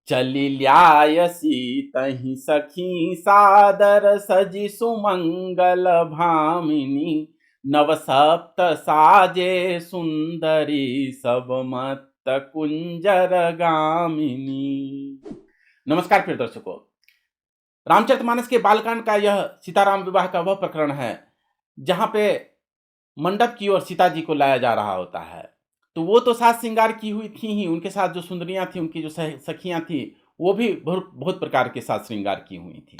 चली ल्यायसी तहि सखी सादर सजि सुमंगल भामिनी नव सप्त साजे सुंदरी सब मत कुंजर गामिनी। नमस्कार प्रिय दर्शकों, रामचरितमानस के बालकांड का यह सीताराम विवाह का वह प्रकरण है जहां पे मंडप की ओर सीता जी को लाया जा रहा होता है। तो वो तो साज श्रृंगार की हुई थी ही, उनके साथ जो सुंदरियां थी, उनकी जो सखियां थी, वो भी बहुत बहुत प्रकार के साज श्रृंगार की हुई थी।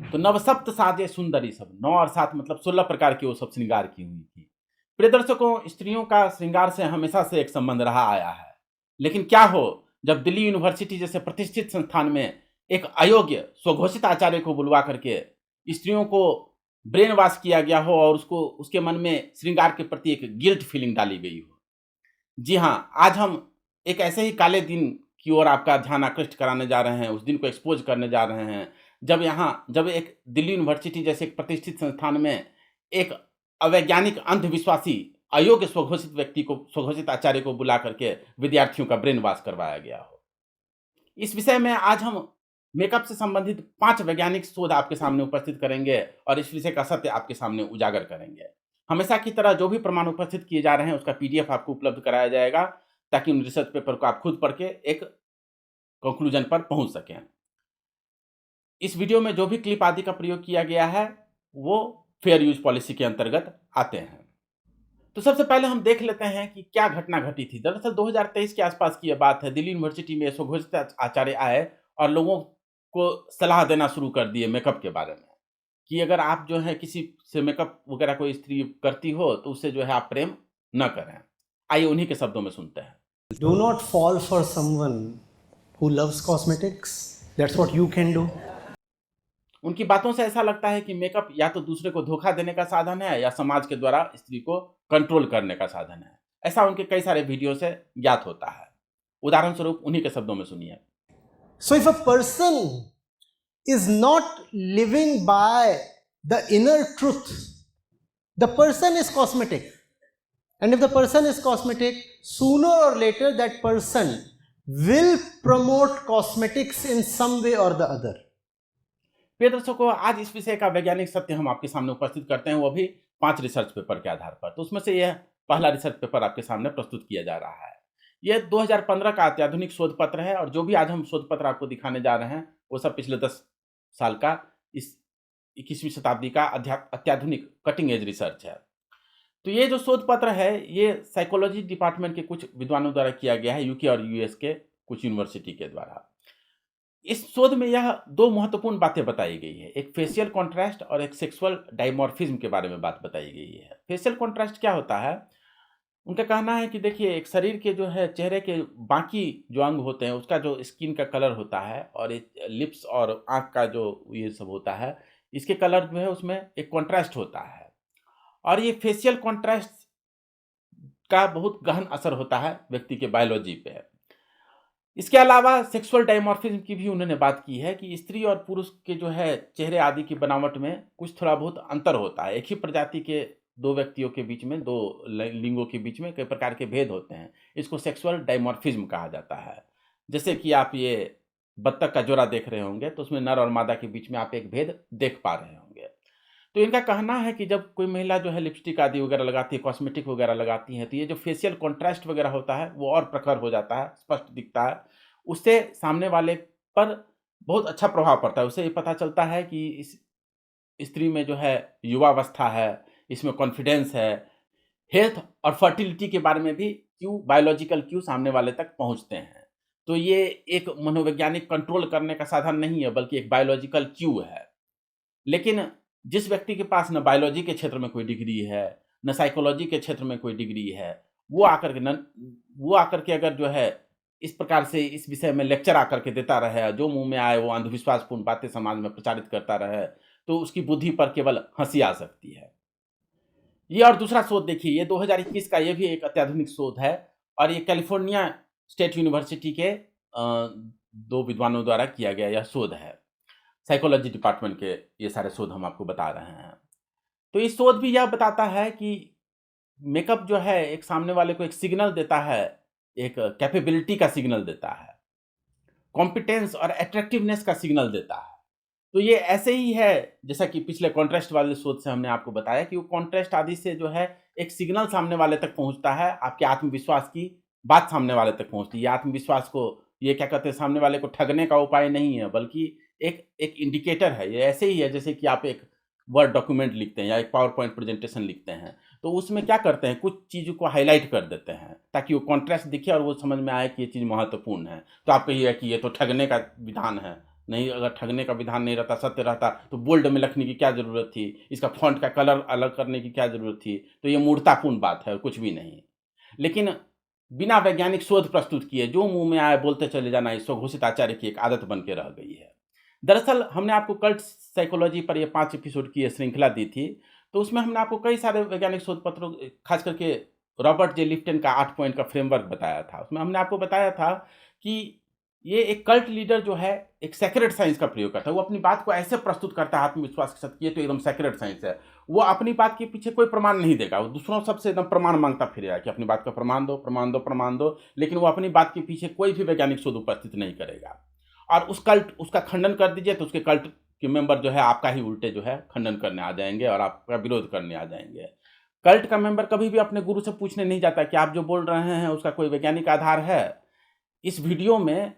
तो नवसप्त साजे सुंदरी सब, 9 और 7 मतलब 16 प्रकार की वो सब श्रृंगार की हुई थी। प्रिय दर्शकों, स्त्रियों का श्रृंगार से हमेशा से एक संबंध रहा आया है। लेकिन क्या हो जब दिल्ली यूनिवर्सिटी जैसे प्रतिष्ठित संस्थान में एक अयोग्य स्वघोषित आचार्य को बुलवा करके स्त्रियों को ब्रेन वॉश किया गया हो और उसको उसके मन में श्रृंगार के प्रति एक गिल्ट फीलिंग डाली गई हो। जी हाँ, आज हम एक ऐसे ही काले दिन की ओर आपका ध्यान आकृष्ट कराने जा रहे हैं, उस दिन को एक्सपोज़ करने जा रहे हैं, जब एक दिल्ली यूनिवर्सिटी जैसे एक प्रतिष्ठित संस्थान में एक अवैज्ञानिक, अंधविश्वासी, अयोग्य स्वघोषित आचार्य को बुला करके विद्यार्थियों का ब्रेन वॉश करवाया गया हो। इस विषय में आज हम मेकअप से संबंधित 5 वैज्ञानिक शोध आपके सामने उपस्थित करेंगे और इस विषय का सत्य आपके सामने उजागर करेंगे। हमेशा की तरह जो भी प्रमाण उपस्थित किए जा रहे हैं उसका पीडीएफ आपको उपलब्ध कराया जाएगा ताकि उन रिसर्च पेपर को आप खुद पढ़ के एक कंक्लूजन पर पहुंच सकें। इस वीडियो में जो भी क्लिप आदि का प्रयोग किया गया है वो फेयर यूज पॉलिसी के अंतर्गत आते हैं। तो सबसे पहले हम देख लेते हैं कि क्या घटना घटी थी। दरअसल 2023 के आसपास की यह बात है। दिल्ली यूनिवर्सिटी में स्वघोषित आचार्य आए और लोगों को सलाह देना शुरू कर दिए मेकअप के बारे में कि अगर आप जो है किसी से मेकअप वगैरह कोई स्त्री करती हो तो उससे जो है आप प्रेम न करें। आइए उन्हीं के शब्दों में सुनते हैं। Do not fall for someone who loves cosmetics. That's what you can do. उनकी बातों से ऐसा लगता है कि मेकअप या तो दूसरे को धोखा देने का साधन है या समाज के द्वारा स्त्री को कंट्रोल करने का साधन है। ऐसा उनके कई सारे वीडियो से ज्ञात होता है। उदाहरण स्वरूप उन्हीं के शब्दों में सुनिए। So if a person is not living by the inner truth, the person is cosmetic. And if the person is cosmetic, sooner or later that person will promote cosmetics in some way or the other. प्रिय दर्शकों, आज इस विषय का वैज्ञानिक सत्य हम आपके सामने उपस्थित करते हैं, वो भी 5 रिसर्च पेपर के आधार पर। तो उसमें से यह पहला रिसर्च पेपर आपके सामने प्रस्तुत किया जा रहा है। यह 2015 का अत्याधुनिक शोध पत्र है और जो भी आज हम शोध पत्र आपको दिखाने जा रहे हैं वो सब पिछले 10 साल का इस 21वीं शताब्दी का अत्याधुनिक कटिंग एज रिसर्च है। तो ये जो शोध पत्र है ये साइकोलॉजी डिपार्टमेंट के कुछ विद्वानों द्वारा किया गया है, यूके और यूएस के कुछ यूनिवर्सिटी के द्वारा। इस शोध में यह 2 महत्वपूर्ण बातें बताई गई है, एक फेशियल कॉन्ट्रास्ट और एक सेक्सुअल डायमॉर्फिज्म के बारे में बात बताई गई है। फेशियल कॉन्ट्रास्ट क्या होता है? उनका कहना है कि देखिए, एक शरीर के जो है चेहरे के बाकी जो अंग होते हैं उसका जो स्किन का कलर होता है और एक लिप्स और आँख का जो ये सब होता है, इसके कलर जो है उसमें एक कॉन्ट्रास्ट होता है और ये फेशियल कॉन्ट्रास्ट का बहुत गहन असर होता है व्यक्ति के बायोलॉजी पे। इसके अलावा सेक्सुअल डायमॉर्फिज्म की भी उन्होंने बात की है कि स्त्री और पुरुष के जो है चेहरे आदि की बनावट में कुछ थोड़ा बहुत अंतर होता है। एक ही प्रजाति के 2 व्यक्तियों के बीच में, 2 लिंगों के बीच में कई प्रकार के भेद होते हैं। इसको सेक्सुअल डायमॉर्फिज्म कहा जाता है। जैसे कि आप ये बत्तख का जोड़ा देख रहे होंगे तो उसमें नर और मादा के बीच में आप एक भेद देख पा रहे होंगे। तो इनका कहना है कि जब कोई महिला जो है लिपस्टिक आदि वगैरह लगाती है, कॉस्मेटिक वगैरह लगाती है, तो ये जो फेशियल कॉन्ट्रास्ट वगैरह होता है वो और प्रखर हो जाता है, स्पष्ट दिखता है। उससे सामने वाले पर बहुत अच्छा प्रभाव पड़ता है। उससे ये पता चलता है कि इस स्त्री में जो है युवावस्था है, इसमें कॉन्फिडेंस है, हेल्थ और फर्टिलिटी के बारे में भी बायोलॉजिकल क्यू सामने वाले तक पहुंचते हैं। तो ये एक मनोवैज्ञानिक कंट्रोल करने का साधन नहीं है बल्कि एक बायोलॉजिकल क्यू है। लेकिन जिस व्यक्ति के पास न बायोलॉजी के क्षेत्र में कोई डिग्री है, न साइकोलॉजी के क्षेत्र में कोई डिग्री है, वो आकर के अगर जो है इस प्रकार से इस विषय में लेक्चर आकर के देता रहे, जो मुँह में आए वो अंधविश्वासपूर्ण बातें समाज में प्रचारित करता रहे, तो उसकी बुद्धि पर केवल हँसी आ सकती है। ये और दूसरा शोध देखिए, ये 2021 का ये भी एक अत्याधुनिक शोध है और ये कैलिफोर्निया स्टेट यूनिवर्सिटी के 2 विद्वानों द्वारा किया गया यह शोध है। साइकोलॉजी डिपार्टमेंट के ये सारे शोध हम आपको बता रहे हैं। तो ये शोध भी यह बताता है कि मेकअप जो है एक सामने वाले को एक सिग्नल देता है, एक कैपेबिलिटी का सिग्नल देता है, कॉम्पिटेंस और अट्रैक्टिवनेस का सिग्नल देता है। तो ये ऐसे ही है जैसा कि पिछले कॉन्ट्रास्ट वाले शोध से हमने आपको बताया कि वो कॉन्ट्रास्ट आदि से जो है एक सिग्नल सामने वाले तक पहुंचता है, आपके आत्मविश्वास की बात सामने वाले तक पहुंचती है। आत्मविश्वास को ये क्या कहते हैं, सामने वाले को ठगने का उपाय नहीं है, बल्कि एक इंडिकेटर है। ये ऐसे ही है जैसे कि आप एक वर्ड डॉक्यूमेंट लिखते हैं या एक पावर पॉइंट प्रेजेंटेशन लिखते हैं, तो उसमें क्या करते हैं, कुछ चीज़ों को हाईलाइट कर देते हैं ताकि वो कॉन्ट्रास्ट दिखे और वो समझ में आए कि ये चीज़ महत्वपूर्ण है। तो आप कहिए कि ये तो ठगने का विधान है। नहीं, अगर ठगने का विधान नहीं रहता, सत्य रहता, तो बोल्ड में लिखने की क्या ज़रूरत थी, इसका फॉन्ट का कलर अलग करने की क्या ज़रूरत थी। तो ये मूर्खतापूर्ण बात है, कुछ भी नहीं। लेकिन बिना वैज्ञानिक शोध प्रस्तुत किए जो मुंह में आए बोलते चले जाना, इस स्वघोषित आचार्य की एक आदत बन के रह गई है। दरअसल हमने आपको कल्ट साइकोलॉजी पर ये 5 एपिसोड की श्रृंखला दी थी, तो उसमें हमने आपको कई सारे वैज्ञानिक शोध पत्रों, खास करके रॉबर्ट जे लिफ्टन का 8 पॉइंट का फ्रेमवर्क बताया था। उसमें हमने आपको बताया था कि ये एक कल्ट लीडर जो है एक सेक्रेट साइंस का प्रयोग करता है। वो अपनी बात को ऐसे प्रस्तुत करता है आत्मविश्वास के साथ कि ये तो एकदम सेक्रेट साइंस है। वो अपनी बात के पीछे कोई प्रमाण नहीं देगा, वो दूसरों सबसे एकदम प्रमाण मांगता फिरेगा कि अपनी बात का प्रमाण दो, प्रमाण दो, प्रमाण दो, लेकिन वो अपनी बात के पीछे कोई भी वैज्ञानिक शोध उपस्थित नहीं करेगा। और उसका खंडन कर दीजिए तो उसके कल्ट के मेंबर जो है आपका ही उल्टे जो है खंडन करने आ जाएंगे और आपका विरोध करने आ जाएंगे। कल्ट का मेंबर कभी भी अपने गुरु से पूछने नहीं जाता कि आप जो बोल रहे हैं उसका कोई वैज्ञानिक आधार है। इस वीडियो में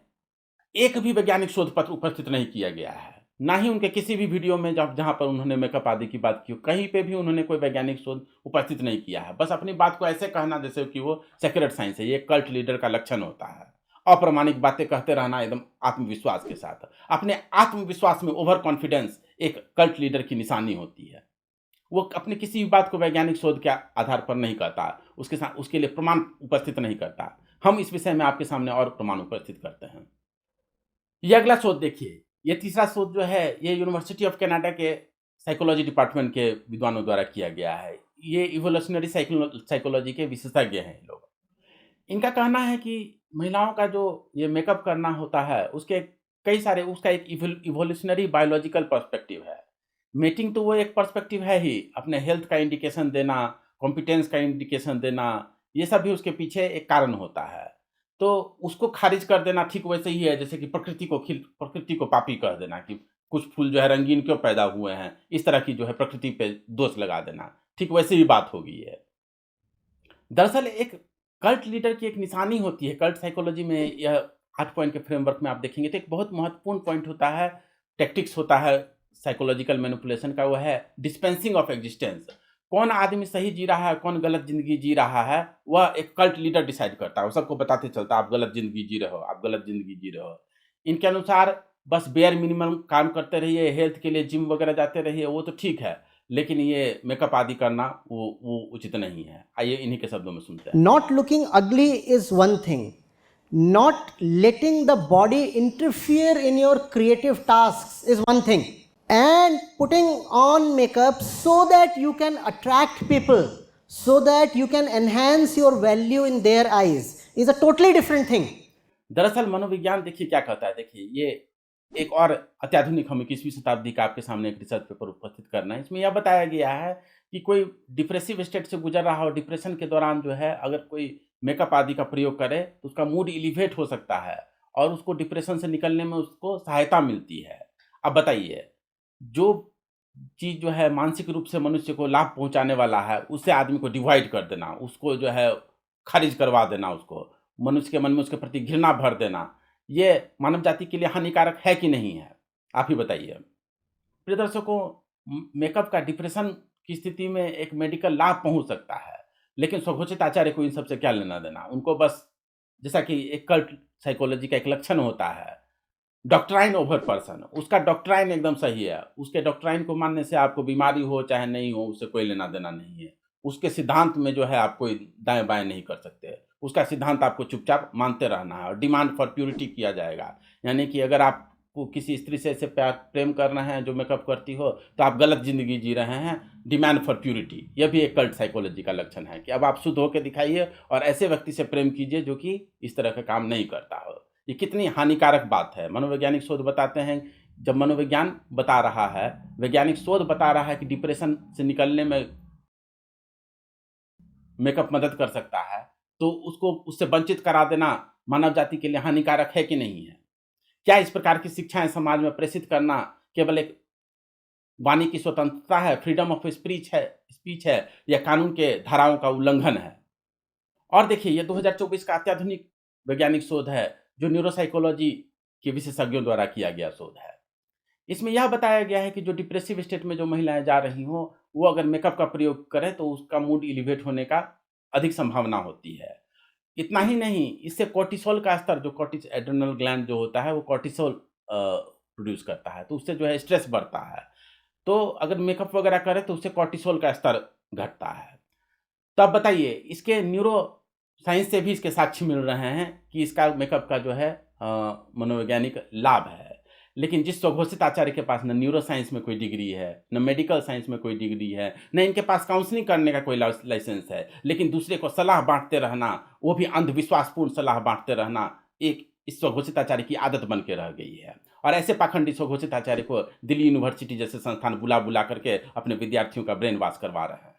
एक भी वैज्ञानिक शोध पत्र उपस्थित नहीं किया गया है, ना ही उनके किसी भी वीडियो में जहां पर उन्होंने मेकअप आदि की बात की, कहीं पे भी उन्होंने कोई वैज्ञानिक शोध उपस्थित नहीं किया है। बस अपनी बात को ऐसे कहना जैसे कि वो सेक्रेट साइंस है। ये कल्ट लीडर का लक्षण होता है, अप्रामाणिक बातें कहते रहना एकदम आत्मविश्वास के साथ। अपने आत्मविश्वास में ओवर कॉन्फिडेंस एक कल्ट लीडर की निशानी होती है। वो अपनी किसी भी बात को वैज्ञानिक शोध के आधार पर नहीं करता, उसके साथ उसके लिए प्रमाण उपस्थित नहीं करता। हम इस विषय में आपके सामने और प्रमाण उपस्थित करते हैं। ये अगला शोध देखिए, ये तीसरा शोध जो है ये यूनिवर्सिटी ऑफ कनाडा के साइकोलॉजी डिपार्टमेंट के विद्वानों द्वारा किया गया है। ये इवोल्यूशनरी साइकोलॉजी के विशेषज्ञ हैं ये लोग। इनका कहना है कि महिलाओं का जो ये मेकअप करना होता है उसके कई सारे, उसका एक इवोल्यूशनरी बायोलॉजिकल पर्सपेक्टिव है। मेटिंग तो वो एक पर्सपेक्टिव है ही, अपने हेल्थ का इंडिकेशन देना, कॉम्पिटेंस का इंडिकेशन देना, ये सब भी उसके पीछे एक कारण होता है। तो उसको खारिज कर देना ठीक वैसे ही है जैसे कि प्रकृति को पापी कह देना कि कुछ फूल जो है रंगीन क्यों पैदा हुए हैं, इस तरह की जो है प्रकृति पे दोष लगा देना, ठीक वैसे ही बात होगी है। दरअसल एक कल्ट लीडर की एक निशानी होती है कल्ट साइकोलॉजी में। यह 8 पॉइंट के फ्रेमवर्क में आप देखेंगे तो एक बहुत महत्वपूर्ण पॉइंट होता है, टैक्टिक्स होता है साइकोलॉजिकल मैनिपुलेशन का, वो है डिस्पेंसिंग ऑफ एग्जिस्टेंस। कौन आदमी सही जी रहा है, कौन गलत जिंदगी जी रहा है, वह एक कल्ट लीडर डिसाइड करता है। वो सबको बताते चलता है आप गलत जिंदगी जी रहे हो, आप गलत जिंदगी जी रहे हो। इनके अनुसार बस बेयर मिनिमम काम करते रहिए, हेल्थ के लिए जिम वगैरह जाते रहिए, वो तो ठीक है, लेकिन ये मेकअप आदि करना वो उचित नहीं है। आइए इन्हीं के शब्दों में सुनते हैं। Not looking ugly is one thing. Not letting the body interfere in your creative tasks is one thing. And putting on makeup so that you can attract people, so that you can enhance your value in their eyes is a totally different thing. दरअसल मनोविज्ञान देखिए क्या कहता है। देखिए ये एक और अत्याधुनिक हम 21वीं शताब्दी का आपके सामने एक रिसर्च पेपर उपस्थित करना है। इसमें यह बताया गया है कि कोई डिप्रेसिव स्टेट से गुजर रहा हो, डिप्रेशन के दौरान जो है अगर कोई मेकअप आदि का प्रयोग करे तो उसका मूड एलिवेट हो सकता है और उसको डिप्रेशन से निकलने में उसको सहायता मिलती है। अब बताइए, जो चीज़ जो है मानसिक रूप से मनुष्य को लाभ पहुंचाने वाला है उससे आदमी को डिवाइड कर देना, उसको जो है खारिज करवा देना, उसको मनुष्य के मन में उसके प्रति घृणा भर देना, ये मानव जाति के लिए हानिकारक है कि नहीं है? आप ही बताइए। प्रिय दर्शकों, मेकअप का डिप्रेशन की स्थिति में एक मेडिकल लाभ पहुंच सकता है, लेकिन स्वघोषित आचार्य को इन सब से क्या लेना देना। उनको बस, जैसा कि एक कल्ट साइकोलॉजी का एक लक्षण होता है, डॉक्ट्राइन ओवर पर्सन, उसका डॉक्ट्राइन एकदम सही है, उसके डॉक्ट्राइन को मानने से आपको बीमारी हो चाहे नहीं हो उससे कोई लेना देना नहीं है। उसके सिद्धांत में जो है आप कोई दाएं बाएं नहीं कर सकते, उसका सिद्धांत आपको चुपचाप मानते रहना है और डिमांड फॉर प्योरिटी किया जाएगा। यानी कि अगर आप आपको किसी स्त्री से ऐसे प्रेम करना है जो मेकअप करती हो, तो आप गलत ज़िंदगी जी रहे हैं। डिमांड फॉर प्योरिटी, यह भी एक कल्ट साइकोलॉजी का लक्षण है कि अब आप शुद्ध होकर दिखाइए और ऐसे व्यक्ति से प्रेम कीजिए जो कि इस तरह का काम नहीं करता हो। ये कितनी हानिकारक बात है। मनोवैज्ञानिक शोध बताते हैं, जब मनोविज्ञान बता रहा है, वैज्ञानिक शोध बता रहा है कि डिप्रेशन से निकलने में मेकअप मदद कर सकता है, तो उसको उससे वंचित करा देना मानव जाति के लिए हानिकारक है कि नहीं है? क्या इस प्रकार की शिक्षाएं समाज में प्रेषित करना केवल एक वाणी की स्वतंत्रता है, फ्रीडम ऑफ स्पीच है या कानून के धाराओं का उल्लंघन है? और देखिए, ये 2024 का अत्याधुनिक वैज्ञानिक शोध है जो न्यूरोसाइकोलॉजी के विशेषज्ञों द्वारा किया गया शोध है। इसमें यह बताया गया है कि जो डिप्रेसिव स्टेट में जो महिलाएं जा रही हों, वो अगर मेकअप का प्रयोग करें तो उसका मूड एलिवेट होने का अधिक संभावना होती है। इतना ही नहीं, इससे कोर्टिसोल का स्तर, जो एड्रेनल ग्लैंड जो होता है वो कोर्टिसोल प्रोड्यूस करता है, तो उससे जो है स्ट्रेस बढ़ता है। तो अगर मेकअप वगैरह करें तो उससे कोर्टिसोल का स्तर घटता है। तो अब बताइए, इसके न्यूरो साइंस से भी इसके साक्ष्य मिल रहे हैं कि इसका मेकअप का जो है मनोवैज्ञानिक लाभ है। लेकिन जिस स्वघोषित आचार्य के पास न न्यूरो साइंस में कोई डिग्री है, न मेडिकल साइंस में कोई डिग्री है, न इनके पास काउंसलिंग करने का कोई लाइसेंस है, लेकिन दूसरे को सलाह बांटते रहना, वो भी अंधविश्वासपूर्ण सलाह बांटते रहना, एक इस स्वघोषित आचार्य की आदत बन के रह गई है। और ऐसे पाखंडी स्वघोषित आचार्य को दिल्ली यूनिवर्सिटी जैसे संस्थान बुला बुला करके अपने विद्यार्थियों का ब्रेन वॉश करवा रहे हैं।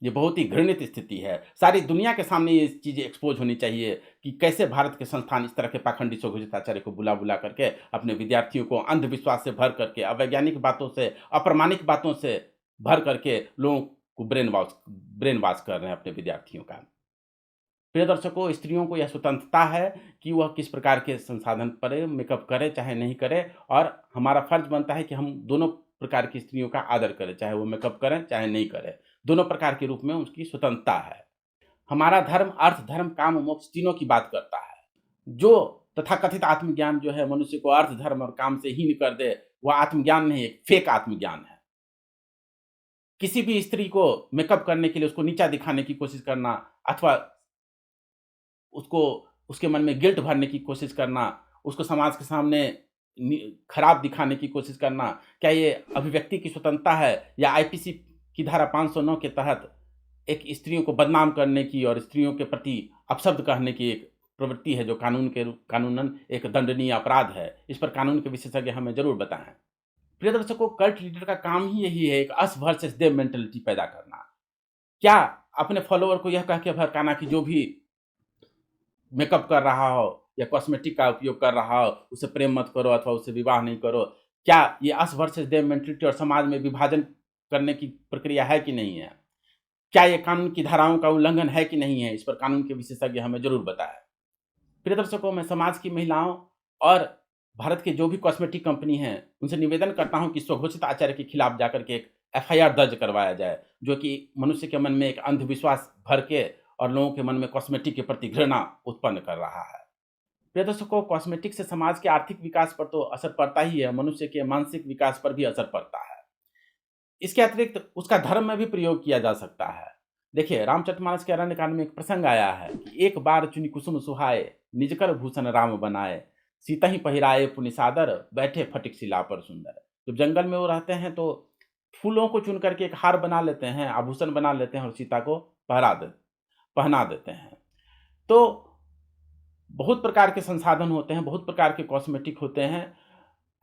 ये बहुत ही घृणित स्थिति है। सारी दुनिया के सामने ये चीज़ें एक्सपोज होनी चाहिए कि कैसे भारत के संस्थान इस तरह के पाखंडी स्वघोषित आचार्य को बुला बुला करके अपने विद्यार्थियों को अंधविश्वास से भर करके, अवैज्ञानिक बातों से, अप्रामाणिक बातों से भर करके लोगों को ब्रेन वॉश कर रहे हैं अपने विद्यार्थियों का। प्रिय दर्शकों, स्त्रियों को यह स्वतंत्रता है कि वह किस प्रकार के संसाधन पर मेकअप करे चाहे नहीं करे, और हमारा फर्ज बनता है कि हम दोनों प्रकार की स्त्रियों का आदर करें, चाहे वो मेकअप करें चाहे नहीं करें। दोनों प्रकार के रूप में उसकी स्वतंत्रता है। हमारा धर्म अर्थ, धर्म, काम, मोक्ष तीनों की बात करता है। जो तथाकथित आत्मज्ञान जो है मनुष्य को अर्थ, धर्म और काम से हीन कर दे, वह आत्मज्ञान नहीं, एक फेक आत्मज्ञान है। किसी भी स्त्री को मेकअप करने के लिए उसको नीचा दिखाने की कोशिश करना, अथवा उसको उसके मन में गिल्ट भरने की कोशिश करना, उसको समाज के सामने खराब दिखाने की कोशिश करना, क्या ये अभिव्यक्ति की स्वतंत्रता है, या आईपीसी की धारा 509 के तहत एक स्त्रियों को बदनाम करने की और स्त्रियों के प्रति अपशब्द कहने की एक प्रवृत्ति है जो कानूनन एक दंडनीय अपराध है? इस पर कानून के विशेषज्ञ हमें जरूर बताएं। प्रिय दर्शकों, कल्ट लीडर का काम ही यही है, एक अस वर्सेस देव मेंटेलिटी पैदा करना। क्या अपने फॉलोअर को यह कह के भड़काना कि जो भी मेकअप कर रहा हो या कॉस्मेटिक का उपयोग कर रहा हो उससे प्रेम मत करो अथवा उससे विवाह नहीं करो? क्या ये अस वर्सेस देव मेंटेलिटी और समाज में विभाजन करने की प्रक्रिया है कि नहीं है? क्या ये कानून की धाराओं का उल्लंघन है कि नहीं है? इस पर कानून के विशेषज्ञ हमें जरूर बताएं। प्रिय दर्शकों, मैं समाज की महिलाओं और भारत के जो भी कॉस्मेटिक कंपनी हैं उनसे निवेदन करता हूं कि स्वघोषित आचार्य के खिलाफ जाकर के एक एफआईआर दर्ज करवाया जाए, जो कि मनुष्य के मन में एक अंधविश्वास भर के और लोगों के मन में कॉस्मेटिक के प्रति घृणा उत्पन्न कर रहा है। प्रिय दर्शकों, कॉस्मेटिक से समाज के आर्थिक विकास पर तो असर पड़ता ही है, मनुष्य के मानसिक विकास पर भी असर पड़ता है। इसके अतिरिक्त उसका धर्म में भी प्रयोग किया जा सकता है। देखिए, रामचरितमानस के अरण्यकांड में एक प्रसंग आया है कि एक बार चुनि कुसुम सुहाए, निजकर भूषण राम बनाए, सीता ही पहिराए पुनि सादर, बैठे फटिक शिला पर सुंदर। जब जंगल में वो रहते हैं तो फूलों को चुन करके एक हार बना लेते हैं, आभूषण बना लेते हैं और सीता को पहना देते हैं। तो बहुत प्रकार के संसाधन होते हैं, बहुत प्रकार के कॉस्मेटिक होते हैं।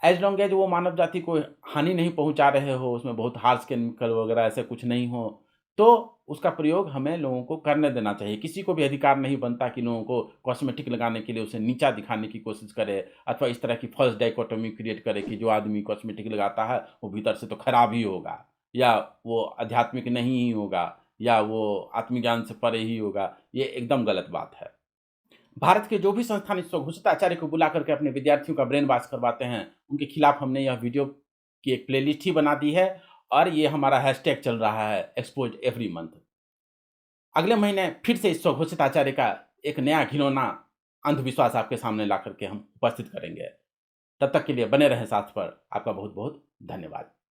एज लॉन्ग एज वो मानव जाति को हानि नहीं पहुंचा रहे हो, उसमें बहुत हार्श केमिकल वगैरह ऐसे कुछ नहीं हो, तो उसका प्रयोग हमें लोगों को करने देना चाहिए। किसी को भी अधिकार नहीं बनता कि लोगों को कॉस्मेटिक लगाने के लिए उसे नीचा दिखाने की कोशिश करे, अथवा इस तरह की फॉल्स डाइकोटोमी क्रिएट करे कि जो आदमी कॉस्मेटिक लगाता है वो भीतर से तो खराब ही होगा, या वो आध्यात्मिक नहीं ही होगा, या वो आत्मज्ञान से परे ही होगा। ये एकदम गलत बात है। भारत के जो भी संस्थान इस स्वघोषित आचार्य को बुला करके अपने विद्यार्थियों का ब्रेन वॉश करवाते हैं, उनके खिलाफ हमने यह वीडियो की एक प्लेलिस्ट ही बना दी है, और ये हमारा हैशटैग चल रहा है एक्सपोज एवरी मंथ। अगले महीने फिर से इस स्वघोषित आचार्य का एक नया घिनौना अंधविश्वास आपके सामने ला करके हम उपस्थित करेंगे। तब तक के लिए बने रहें साथ पर। आपका बहुत बहुत धन्यवाद।